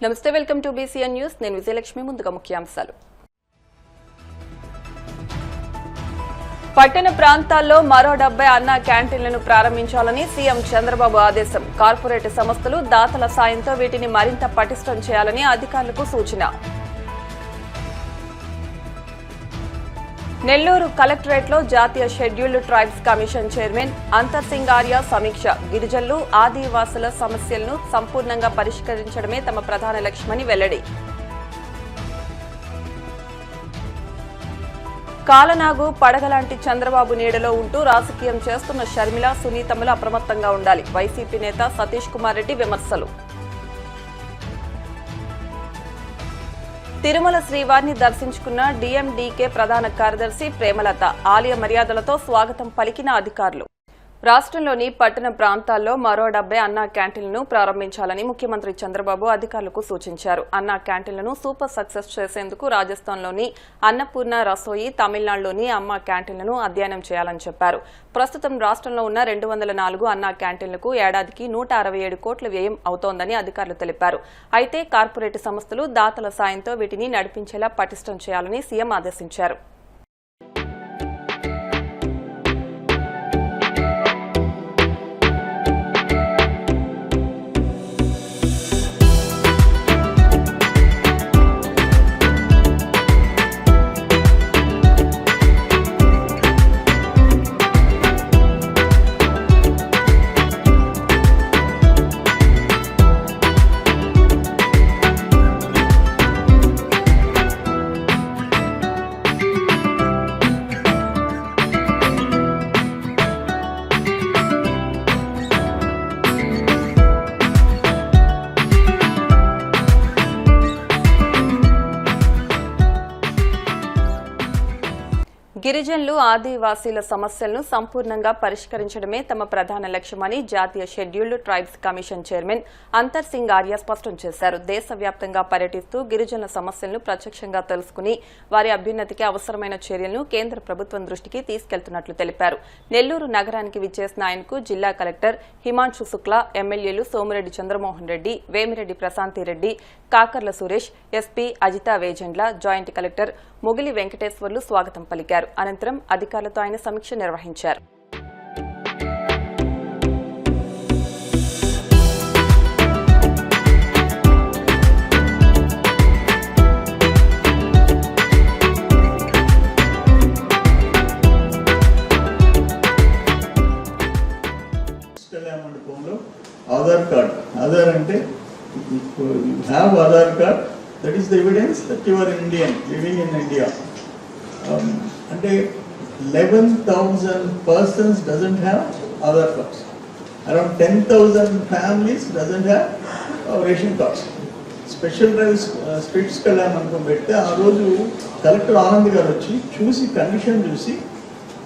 నమస్తే, welcome to BCN news. నేను విజయలక్ష్మి. ముందుగా ముఖ్యాంశాలు. పట్టణ ప్రాంతాల్లో మరో 70 అన్నా క్యాంటీన్లను ప్రారంభించాలని సీఎం చంద్రబాబు ఆదేశం. కార్పొరేట్ సంస్థలు దాతల సాయంతో వీటిని మరింత పటిష్టం చేయాలని అధికారులకు సూచన. నెల్లూరు కలెక్టరేట్లో జాతీయ షెడ్యూల్డ్ ట్రైబ్స్ కమిషన్ చైర్మన్ అంతర్ సింగ్ ఆర్య సమీక్ష. గిరిజనులు, ఆదివాసుల సమస్యలను సంపూర్ణంగా పరిష్కరించడమే తమ ప్రధాన లక్ష్యమని వెల్లడి. కాలనాగు, పడగలాంటి చంద్రబాబు నీడలో ఉంటూ రాజకీయం చేస్తున్న షర్మిల, సునీతమ్మలు అప్రమత్తంగా ఉండాలి. వైసీపీ నేత సతీష్ కుమార్ రెడ్డి విమర్శలు. తిరుమల శ్రీవారిని దర్శించుకున్న డీఎండీకే ప్రధాన కార్యదర్శి ప్రేమలత. ఆలయ మర్యాదలతో స్వాగతం పలికిన అధికారులు. రాష్ట్రంలోని పట్టణ ప్రాంతాల్లో మరో 70 అన్నా క్యాంటీన్లను ప్రారంభించాలని ముఖ్యమంత్రి చంద్రబాబు అధికారులకు సూచించారు. అన్నా క్యాంటీన్లను సూపర్ సక్సెస్ చేసేందుకు రాజస్థాన్లోని అన్నపూర్ణ రసోయి, తమిళనాడులోని అమ్మ క్యాంటీన్లను అధ్యయనం చేయాలని చెప్పారు. ప్రస్తుతం రాష్ట్రంలో ఉన్న 204 అన్నా క్యాంటీన్లకు ఏడాదికి 167 కోట్ల వ్యయం అవుతోందని అధికారులు తెలిపారు. అయితే కార్పొరేట్ సంస్థలు దాతల సాయంతో వీటిని నడిపించేలా పటిష్టం చేయాలని సీఎం ఆదేశించారు. గిరిజనులు, ఆదివాసీల సమస్యలను సంపూర్ణంగా పరిష్కరించడమే తమ ప్రధాన లక్ష్యమని జాతీయ షెడ్యూల్డ్ ట్రైబ్స్ కమిషన్ చైర్మన్ అంతర్ సింగ్ ఆర్య స్పష్టం చేశారు. దేశవ్యాప్తంగా పర్యటిస్తూ గిరిజనుల సమస్యలను ప్రత్యక్షంగా తెలుసుకుని వారి అభ్యున్నతికి అవసరమైన చర్యలను కేంద్ర ప్రభుత్వం దృష్టికి తీసుకెళ్తున్నట్లు తెలిపారు. నెల్లూరు నగరానికి విచ్చేసిన ఆయనకు జిల్లా కలెక్టర్ హిమాంశు శుక్లా, ఎమ్మెల్యేలు Somireddy Chandramohan Reddy, Vemireddy Prashanti Reddy, Kakarla Suresh, SP Ajitha Vejandla, joint collector Mugili Venkateswarlu స్వాగతం పలికారు. అనంతరం అధికారులతో ఆయన సమీక్ష నిర్వహించారు. ఆధార్ కార్డ్, ఆధార్ అంటే you have Aadhaar card, that is the evidence that you are Indian, living in India. అంటే 11,000 persons doesn't have Aadhaar cards. Around 10,000 families doesn't have ration cards. Special drives స్ట్రీట్స్కి వెళ్ళామనుకో పెడితే ఆ రోజు కలెక్టర్ ఆనంద్ గారు వచ్చి చూసి కండిషన్ చూసి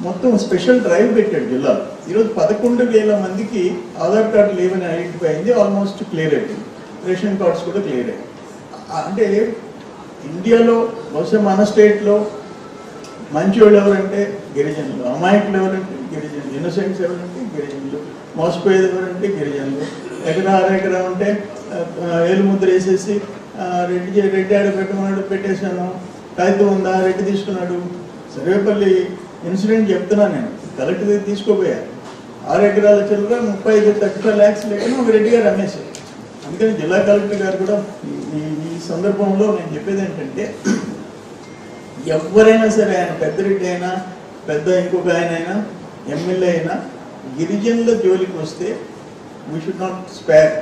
మొత్తం స్పెషల్ డ్రైవ్ పెట్టాడు జిల్లాలో. ఈరోజు 11,000 మందికి ఆధార్ కార్డు లేవని ఐడెంటిఫై అయింది. ఆల్మోస్ట్ క్లియర్ అయిపోయింది. రేషన్ కార్డ్స్ కూడా క్లియర్ అయ్యాయి. అంటే ఇండియాలో బహుశా మన స్టేట్లో మంచి వాళ్ళు ఎవరంటే గిరిజనులు, అమాయకులు ఎవరంటే గిరిజనులు, ఇన్నోసెంట్స్ ఎవరంటే గిరిజనులు, మోసపోయేది ఎవరంటే గిరిజనులు. ఎకరా అరెకరా ఉంటే ఏలు ముద్ర వేసేసి రెడ్డి ఆడ పెట్టమన్నాడు, పెట్టేశాను, కాగితం ఉందా, రెడ్డి తీసుకున్నాడు. సర్వేపల్లి ఇన్సిడెంట్ చెప్తున్నాను నేను. కలెక్టర్ దగ్గర తీసుకోపోయారు. 6 ఎకరాల చిల్లర 35 lakhs లేకుండా ఒక రెడ్డి గారు అమ్మేశారు. అందుకని జిల్లా కలెక్టర్ గారు కూడా ఈ సందర్భంలో నేను చెప్పేది ఏంటంటే, ఎవరైనా సరే, ఆయన పెద్దరెడ్డి అయినా, పెద్ద ఇంకొక ఆయన అయినా, ఎమ్మెల్యే అయినా, గిరిజనుల జోలికి వస్తే వీ షుడ్ నాట్ స్పేర్.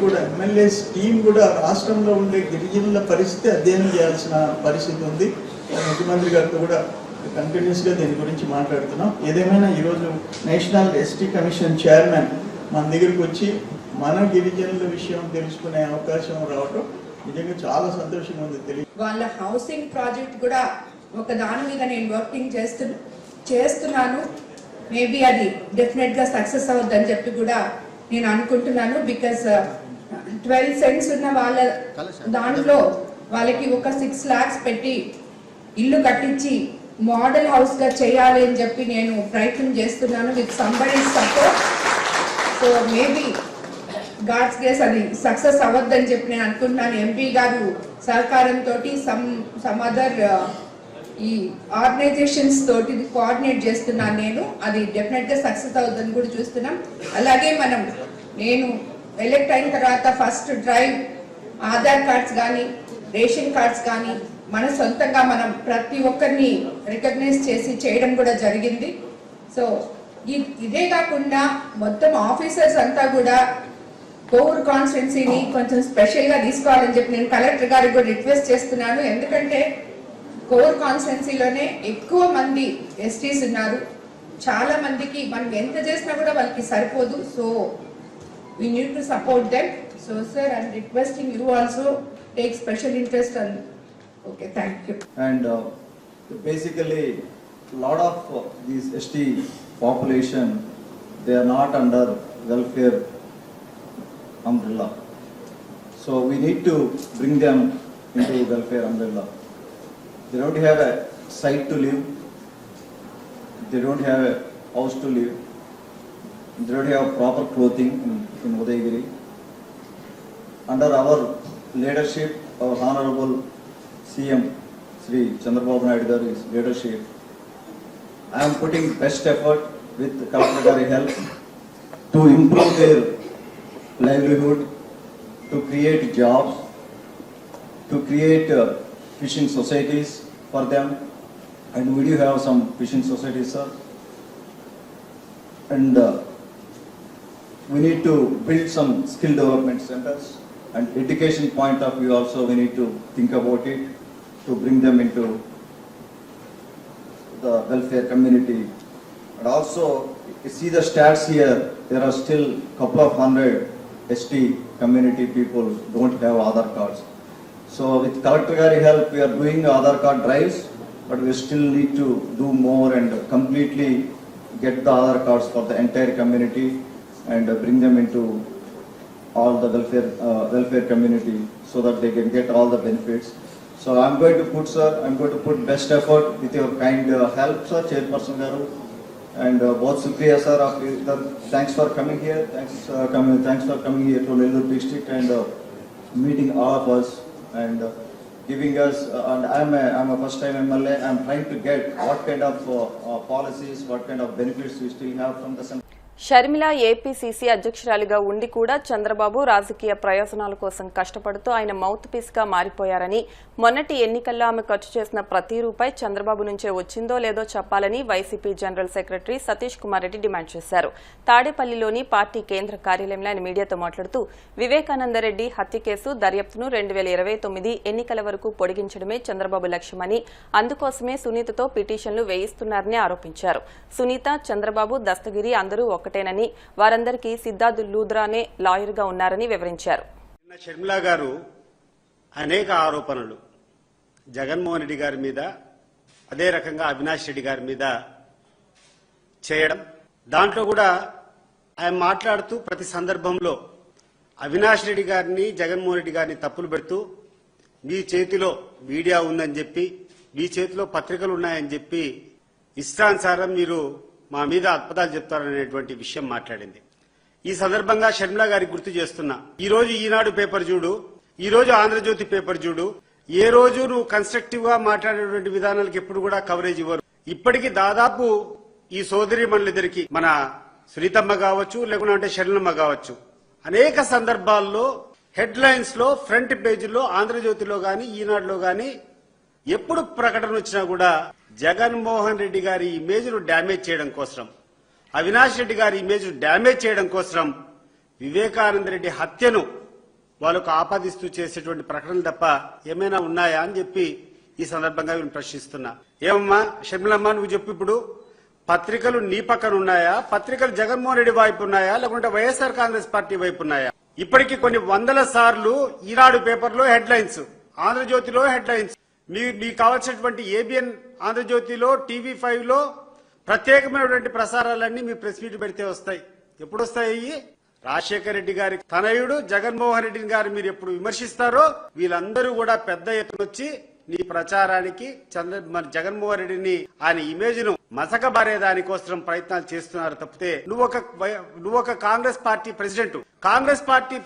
కూడా ఎమ్మెల్యేస్ టీం కూడా రాష్ట్రంలో ఉండే గిరిజనుల పరిస్థితి అధ్యయనం చేయాల్సిన పరిస్థితి ఉంది. ముఖ్యమంత్రి గారితో కూడా కంటిన్యూస్గా దీని గురించి మాట్లాడుతున్నాం. ఏదేమైనా ఈరోజు నేషనల్ ఎస్టీ కమిషన్ చైర్మన్ మన దగ్గరికి వచ్చి మన గిరిజనుల విషయం తెలుసుకునే అవకాశం రావటం నిజంగా చాలా సంతోషంగా ఉంది. వాళ్ళ హౌసింగ్ ప్రాజెక్ట్ కూడా ఒక దాని మీద నేను వర్కింగ్ చేస్తున్నాను. మేబీ అది డెఫినెట్గా సక్సెస్ అవుద్దని చెప్పి కూడా నేను అనుకుంటున్నాను. బికాస్ 12 cents ఉన్న వాళ్ళ దాంట్లో వాళ్ళకి ఒక 6 lakhs పెట్టి ఇల్లు కట్టించి మోడల్ హౌస్గా చేయాలి అని చెప్పి నేను ప్రయత్నం చేస్తున్నాను with somebody support. So maybe God's grace అది సక్సెస్ అవ్వద్దని చెప్పి నేను అనుకుంటున్నాను. ఎంపీ గారు సహకారంతో సమ్ అదర్ ఈ ఆర్గనైజేషన్స్ తోటి కోఆర్డినేట్ చేస్తున్నాను నేను. అది డెఫినెట్ గా సక్సెస్ అవుతుందని కూడా చూస్తున్నాం. అలాగే నేను ఎలక్ట్ అయిన తర్వాత ఫస్ట్ డ్రైవ్ ఆధార్ కార్డ్స్ కానీ రేషన్ కార్డ్స్ కానీ మన సొంతంగా మనం ప్రతి ఒక్కరిని రికగ్నైజ్ చేసి చేయడం కూడా జరిగింది. సో ఇదే కాకుండా మొత్తం ఆఫీసర్స్ అంతా కూడా కోవూరు కాన్స్టిట్యున్సీని కొంచెం స్పెషల్ గా తీసుకోవాలని చెప్పి నేను కలెక్టర్ గారికి కూడా రిక్వెస్ట్ చేస్తున్నాను. ఎందుకంటే కోవూరు కాన్స్టిట్యున్సీలోనే ఎక్కువ మంది ఎస్టీస్ ఉన్నారు. చాలా మందికి మనం ఎంత చేసినా కూడా వాళ్ళకి సరిపోదు. So we need to support them. So sir, I'm requesting you also take special interest on. Okay, thank you. And basically lot of these ST population, they are not under welfare umbrella, so we need to bring them into welfare umbrella. They don't have a site to live, they don't have a house to live, they don't have proper clothing in Udayagiri. Under our leadership, our Honorable CM Sri Chandrababu Naidu Garu's leadership, I am putting best effort with Collector Gari help to improve their livelihood, to create jobs, to create fishing societies for them. And we do have some fishing societies, sir. And we need to build some skill development centers, and education point of view also we need to think about it to bring them into the welfare community. And also you see the stats here, there are still couple of hundred ST community people don't have Aadhaar cards. So with Collector Gari help we are doing Aadhaar card drives, but we still need to do more and completely get the Aadhaar cards for the entire community and bring them into all the welfare community so that they can get all the benefits. So I'm going to put best effort with your kind help, sir, Chairperson Garu, and both Supriya sir, thanks for coming here, thanks for coming here to Nellore district and meeting all of us and giving us, and I'm a first time MLA, I'm trying to get what kind of policies, what kind of benefits we still have from the center. Sharmila APCC అధ్యక్షురాలిగా ఉండి కూడా చంద్రబాబు రాజకీయ ప్రయోజనాల కోసం కష్టపడుతూ ఆయన mouth piece గా మారిపోయారని, మొన్నటి ఎన్నికల్లో ఆమె ఖర్చు చేసిన ప్రతి రూపాయి చంద్రబాబు నుంచే వచ్చిందో లేదో చెప్పాలని YCP general secretary Satish Kumar Reddy demand చేశారు. తాడేపల్లిలోని పార్టీ కేంద్ర కార్యాలయంలో ఆయన మీడియాతో మాట్లాడుతూ వివేకానందరెడ్డి హత్య కేసు దర్యాప్తును 2029 ఎన్నికల వరకు పొడిగించడమే చంద్రబాబు లక్ష్యమని, అందుకోసమే సునీతతో పిటిషన్లు వేయిస్తున్నారని ఆరోపించారు. సునీత, చంద్రబాబు, దస్తగిరి అందరూ ఒకటేనని, వారందరికీ సిద్ధార్థ్ లూథ్రానే లాయర్ గా ఉన్నారని వివరించారు. షర్మిల గారు అనేక ఆరోపణలు జగన్మోహన్ రెడ్డి గారి మీద, అదే రకంగా అవినాష్ రెడ్డి గారి మీద చేయడం, దాంట్లో కూడా ఆయన మాట్లాడుతూ ప్రతి సందర్భంలో అవినాష్ రెడ్డి గారిని, జగన్మోహన్ రెడ్డి గారిని తప్పులు పెడుతూ మీ చేతిలో మీడియా ఉందని చెప్పి, మీ చేతిలో పత్రికలు ఉన్నాయని చెప్పి ఇష్టానుసారం మీరు మా మీద అద్భుతాలు చెప్తారనేటువంటి విషయం మాట్లాడింది. ఈ సందర్భంగా షర్మిల గారికి గుర్తు చేస్తున్నా, ఈ రోజు ఈనాడు పేపర్ చూడు, ఈ రోజు ఆంధ్రజ్యోతి పేపర్ చూడు, ఏ రోజు నువ్వు కన్స్ట్రక్టివ్ గా మాట్లాడేటువంటి విధానాలకు ఎప్పుడు కూడా కవరేజ్ ఇవ్వరు. ఇప్పటికీ దాదాపు ఈ సోదరి మనులిద్దరికి, మన సునీతమ్మ కావచ్చు లేకుంటే షర్మిలమ్మ కావచ్చు, అనేక సందర్భాల్లో హెడ్ లైన్స్ లో, ఫ్రంట్ పేజీలో, ఆంధ్రజ్యోతిలో గాని ఈనాడులో గాని ఎప్పుడు ప్రకటన వచ్చినా కూడా జగన్మోహన్ రెడ్డి గారి ఇమేజ్ ను డ్యామేజ్ చేయడం కోసం, అవినాష్ రెడ్డి గారి ఇమేజ్ ను డ్యామేజ్ చేయడం కోసం వివేకానంద రెడ్డి హత్యను వాళ్ళకు ఆపాదిస్తూ చేసేటువంటి ప్రకటనలు తప్ప ఏమైనా ఉన్నాయా అని చెప్పి ఈ సందర్భంగా నేను ప్రశ్నిస్తున్నా. ఏమమ్మా షర్మిలమ్మ, నువ్వు చెప్పు, ఇప్పుడు పత్రికలు నీ పక్కన ఉన్నాయా, పత్రికలు జగన్మోహన్ రెడ్డి వైపు ఉన్నాయా, లేకుంటే వైఎస్ఆర్ కాంగ్రెస్ పార్టీ వైపు ఉన్నాయా? ఇప్పటికీ కొన్ని వందల సార్లు ఈనాడు పేపర్లో హెడ్ లైన్స్, ఆంధ్రజ్యోతిలో హెడ్ లైన్స్, మీకు కావాల్సినటువంటి ఏబిఎన్ ఆంధ్రజ్యోతిలో, TV5 లో ప్రత్యేకమైనటువంటి ప్రసారాలన్నీ మీ ప్రెస్ మీట్ పెడితే వస్తాయి. ఎప్పుడు వస్తాయి? రాజశేఖర రెడ్డి గారి తనయుడు జగన్మోహన్ రెడ్డి గారు మీరు ఎప్పుడు విమర్శిస్తారో వీళ్ళందరూ కూడా పెద్ద ఎత్తున వచ్చి నీ ప్రచారానికి మన జగన్మోహన్ రెడ్డిని ఆయన ఇమేజ్ ను మసకబారే దానికోసం ప్రయత్నాలు చేస్తున్నారు తప్పితే నువ్వు ఒక కాంగ్రెస్ పార్టీ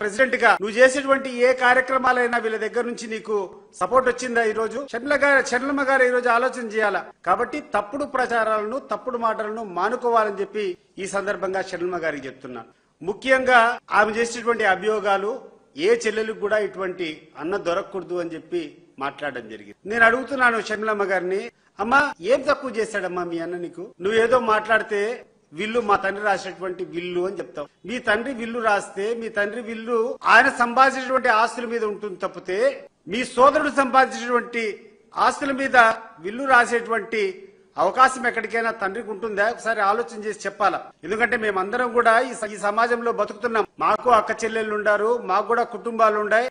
ప్రెసిడెంట్ గా నువ్వు చేసేటువంటి ఏ కార్యక్రమాలైనా వీళ్ళ దగ్గర నుంచి నీకు సపోర్ట్ వచ్చిందా? ఈ రోజు షర్మిలమ్మ గారు ఈ రోజు ఆలోచన చేయాలా. కాబట్టి తప్పుడు ప్రచారాలను తప్పుడు మాటలను మానుకోవాలని చెప్పి ఈ సందర్భంగా షర్మిలమ్మ గారికి చెప్తున్నాను. ముఖ్యంగా ఆమె చేసేటువంటి అభియోగాలు ఏ చెల్లెలకు కూడా ఇటువంటి అన్న దొరకకూడదు అని చెప్పి మాట్లాడడం జరిగింది. నేను అడుగుతున్నాను షర్మిలమ్మ గారిని, అమ్మా ఏం తక్కువ చేశాడమ్మా మీ అన్న నీకు? నువ్వేదో మాట్లాడితే విల్లు మా తండ్రి రాసినటువంటి విల్లు అని చెప్తావు. మీ తండ్రి విల్లు రాస్తే మీ తండ్రి విల్లు ఆయన సంపాదించినటువంటి ఆస్తుల మీద ఉంటుంది తప్పితే మీ సోదరుడు సంపాదించినటువంటి ఆస్తుల మీద విల్లు రాసేటువంటి అవకాశం ఎక్కడికైనా తండ్రికి ఉంటుందా? ఒకసారి ఆలోచన చేసి చెప్పాలా. ఎందుకంటే మేమందరం కూడా ఈ సమాజంలో బతుకుతున్నాం. మాకు అక్క చెల్లెళ్ళు ఉండారు, మాకు కూడా కుటుంబాలు ఉన్నాయి,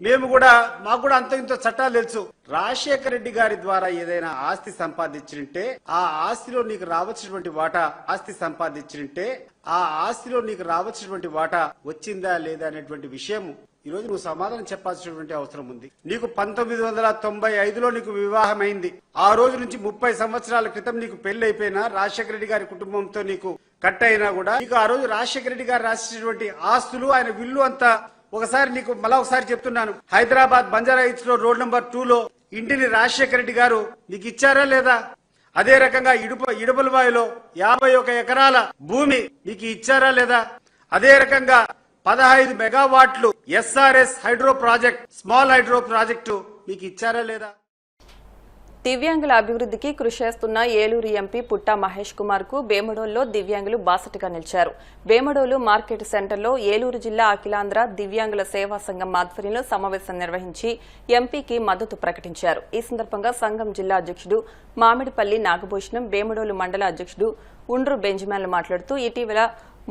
మాకు కూడా అంత ఇంత చట్టాలు తెలుసు. రాజశేఖర రెడ్డి గారి ద్వారా ఏదైనా ఆస్తి సంపాదించింటే ఆ ఆస్తిలో నీకు రావాల్సినటువంటి వాటా వచ్చిందా లేదా అనేటువంటి విషయం ఈ రోజు నువ్వు సమాధానం చెప్పాల్సినటువంటి అవసరం ఉంది. నీకు 1995లో నీకు వివాహం అయింది. ఆ రోజు నుంచి 30 సంవత్సరాల క్రితం నీకు పెళ్లి అయిపోయినా రాజశేఖర రెడ్డి గారి కుటుంబంతో నీకు కట్ అయినా కూడా నీకు ఆ రోజు రాజశేఖర రెడ్డి గారు రాసినటువంటి ఆస్తులు ఆయన విల్లు అంతా ఒకసారి చెప్తున్నాను. హైదరాబాద్ బంజారాహిల్స్ లో రోడ్ నెంబర్ 2లో ఇంటిని రాజశేఖర రెడ్డి గారు నీకు ఇచ్చారా లేదా? అదే రకంగా ఇడుపులబాయిలో 51 ఎకరాల భూమి నీకు ఇచ్చారా లేదా? అదే రకంగా 15 మెగావాట్లు SRS స్మాల్ హైడ్రో ప్రాజెక్టు మీకు ఇచ్చారా లేదా? దివ్యాంగుల అభివృద్ధికి కృషి చేస్తున్న ఏలూరు ఎంపీ పుట్టా మహేష్ కుమార్ కు బేమడోల్లో దివ్యాంగులు బాసటగా నిలిచారు. బేమడోలు మార్కెట్ సెంటర్లో ఏలూరు జిల్లా అఖిలాంధ్ర దివ్యాంగుల సేవా సంఘం ఆధ్వర్యంలో సమావేశం నిర్వహించి ఎంపీకి మద్దతు ప్రకటించారు. ఈ సందర్భంగా సంఘం జిల్లా అధ్యక్షుడు మామిడిపల్లి నాగభూషణం, బేమడోలు మండల అధ్యక్షుడు ఉండ్రు బెంజమిన్లు మాట్లాడుతూ ఇటీవల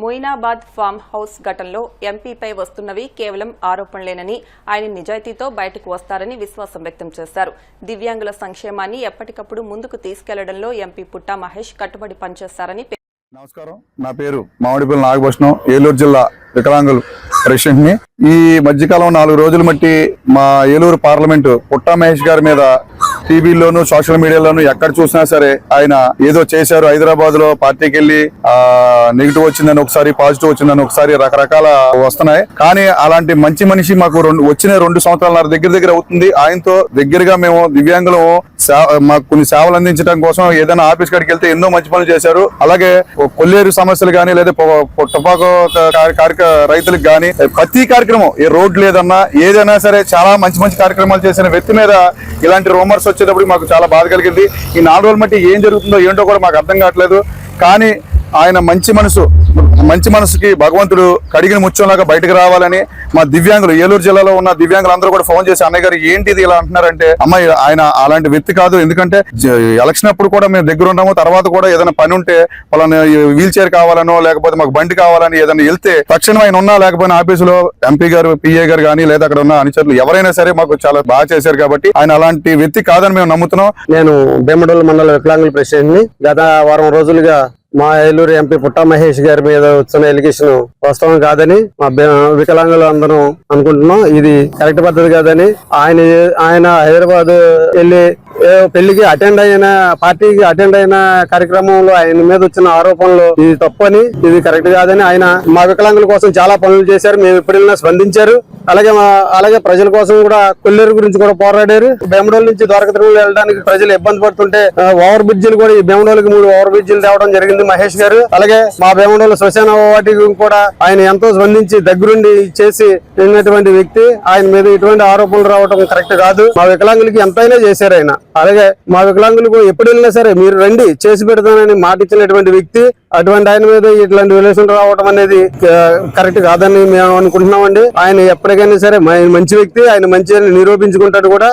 మొయినాబాద్ ఫామ్ హౌస్ ఘటనలో ఎంపీపై వస్తున్నవి కేవలం ఆరోపణలేనని, ఆయన నిజాయితీతో బయటకు వస్తారని విశ్వాసం వ్యక్తం చేశారు. దివ్యాంగుల సంక్షేమాన్ని ఎప్పటికప్పుడు ముందుకు తీసుకెళ్లడంలో ఎంపీ పుట్టా మహేష్ కట్టుబడి పనిచేస్తారని. నమస్కారం, నా పేరు మామిడిపల్లి నాగభూషణం, ఏలూరు జిల్లా వికలాంగుల ప్రెసిడెంట్ ని. ఈ మధ్యకాలం 4 రోజులు మట్టి మా ఏలూరు పార్లమెంటు పుట్టా మహేష్ గారి మీద టీవీలోను సోషల్ మీడియాలోను ఎక్కడ చూసినా సరే ఆయన ఏదో చేశారు, హైదరాబాద్ లో పార్టీకి వెళ్లి నెగిటివ్ వచ్చిందని ఒకసారి, పాజిటివ్ వచ్చిందని ఒకసారి, రకరకాల వస్తున్నాయి. కానీ అలాంటి మంచి మనిషి మాకు వచ్చిన 2 సంవత్సరాల దగ్గర అవుతుంది. ఆయనతో దగ్గరగా మేము దివ్యాంగులు మాకు కొన్ని సేవలు అందించడం కోసం ఏదైనా ఆఫీస్ కాడికి వెళ్తే ఎన్నో మంచి పనులు చేశారు. అలాగే కొల్లేరు సమస్యలు గానీ లేదా టొబాకో రైతులకు గానీ ప్రతి కార్యక్రమం, ఏ రోడ్ లేదన్నా ఏదైనా సరే చాలా మంచి కార్యక్రమాలు చేసిన వ్యక్తి మీద ఇలాంటి రూమర్స్ వచ్చేటప్పుడు మాకు చాలా బాధ కలిగింది. ఈ 4 రోజులు మట్టి ఏం జరుగుతుందో ఏంటో కూడా మాకు అర్థం కావట్లేదు. కానీ ఆయన మంచి మనసుకి భగవంతుడు కడిగిన ముత్యంలాగా బయటకు రావాలని మా దివ్యాంగులు, ఏలూరు జిల్లాలో ఉన్న దివ్యాంగులు అందరూ కూడా ఫోన్ చేసి, అన్నయ్య గారు ఏంటిది ఇలా అంటున్నారంటే, అమ్మాయి ఆయన అలాంటి వ్యక్తి కాదు. ఎందుకంటే ఎలక్షన్ అప్పుడు కూడా మేము దగ్గర ఉన్నాము, తర్వాత కూడా ఏదైనా పని ఉంటే వాళ్ళని వీల్ చైర్ కావాలనో లేకపోతే మాకు బండి కావాలని ఏదైనా వెళ్తే తక్షణం ఆయన ఉన్నా లేకపోయినా ఆఫీసులో ఎంపీ గారు, పిఏ గారు కానీ లేదా అక్కడ ఉన్న అనుచరులు ఎవరైనా సరే మాకు చాలా బాగా చేశారు. కాబట్టి ఆయన అలాంటి వ్యక్తి కాదని మేము నమ్ముతున్నాం. నేను బేమడోలు మండల వికలాంగుల ప్రెసిడెంట్ ని. గత వారం రోజులుగా మా ఏలూరు ఎంపీ పుట్టా మహేష్ గారి మీద వచ్చిన ఎలిగేషన్ వాస్తవం కాదని మా వికలాంగులు అందరం అనుకుంటున్నాం. ఇది కరెక్ట్ పద్ధతి కాదని, ఆయన హైదరాబాద్ వెళ్లి పెళ్లికి అటెండ్ అయిన, పార్టీకి అటెండ్ అయిన కార్యక్రమంలో ఆయన మీద వచ్చిన ఆరోపణలు ఇది తప్పని, ఇది కరెక్ట్ కాదని, ఆయన మా వికలాంగుల కోసం చాలా పనులు చేశారు. మేము ఎప్పుడైనా స్పందించారు. అలాగే ప్రజల కోసం కూడా కొల్లేరు గురించి కూడా పోరాడారు. బేమడోలు నుంచి ద్వారకతిరుమల వెళ్ళడానికి ప్రజలు ఇబ్బంది పడుతుంటే ఓవర్ బ్రిడ్జిలు కూడా, ఈ బేమడోలకి 3 ఓవర్ బ్రిడ్జిలు తేవడం జరిగింది మహేష్ గారు. అలాగే మా బేమడోలు శ్మశాన వాటికి కూడా ఆయన ఎంతో స్పందించి దగ్గరుండి చేసి వెళ్ళినటువంటి వ్యక్తి. ఆయన మీద ఇటువంటి ఆరోపణలు రావడం కరెక్ట్ కాదు. మా వికలాంగులకి ఎంతైనా చేశారు ఆయన. అలాగే మా వికలాంగులకు ఎప్పుడు వెళ్ళినా సరే మీరు రండి చేసి పెడతానని మాట ఇచ్చినటువంటి వ్యక్తి. అటువంటి ఆయన మీద ఇట్లాంటి రిలేషన్ రావడం అనేది కరెక్ట్ కాదని మేము అనుకుంటున్నామండి. ఆయన ఎప్పటికైనా సరే మంచి వ్యక్తి, ఆయన మంచి నిరూపించుకుంటాడు కూడా.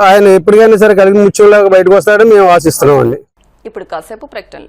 ఆయన ఎప్పటికైనా సరే కలిగి ముత్యంలాగా బయటకు వస్తాడని మేము ఆశిస్తున్నామండి. ఇప్పుడు కాసేపు ప్రకటనలు.